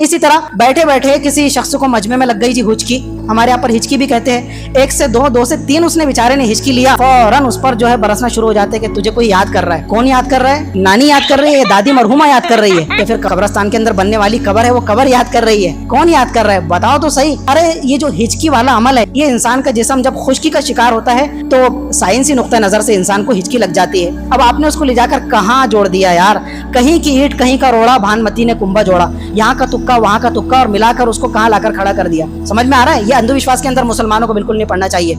इसी तरह बैठे बैठे किसी शख्स को मजमे में लग गई थी हुचकी, हमारे यहाँ पर हिचकी भी कहते हैं। 1 से 2, 2 से 3 उसने बेचारे ने हिचकी लिया, फौरन उस पर जो है बरसना शुरू हो जाते कि तुझे कोई याद कर रहा है। कौन याद कर रहा है? नानी याद कर रही है, दादी मरहुमा याद कर रही है, या फिर कब्रिस्तान के अंदर बनने वाली कब्र है वो कब्र याद कर रही है? कौन याद कर रहा है? बताओ तो सही। अरे ये जो हिचकी वाला अमल है, ये इंसान का जिस्म जब खुश्की का शिकार होता है तो साइंसी नुक्ता नजर से इंसान को हिचकी लग जाती है। अब आपने उसको ले जाकर कहाँ जोड़ दिया यार? कहीं की ईंट कहीं का रोड़ा, भानमती ने कुंभा जोड़ा, यहाँ का तुक्का वहाँ का तुक्का और मिलाकर उसको कहाँ लाकर खड़ा कर दिया। समझ में आ रहा है? ये अंधविश्वास के अंदर मुसलमानों को बिल्कुल नहीं पड़ना चाहिए।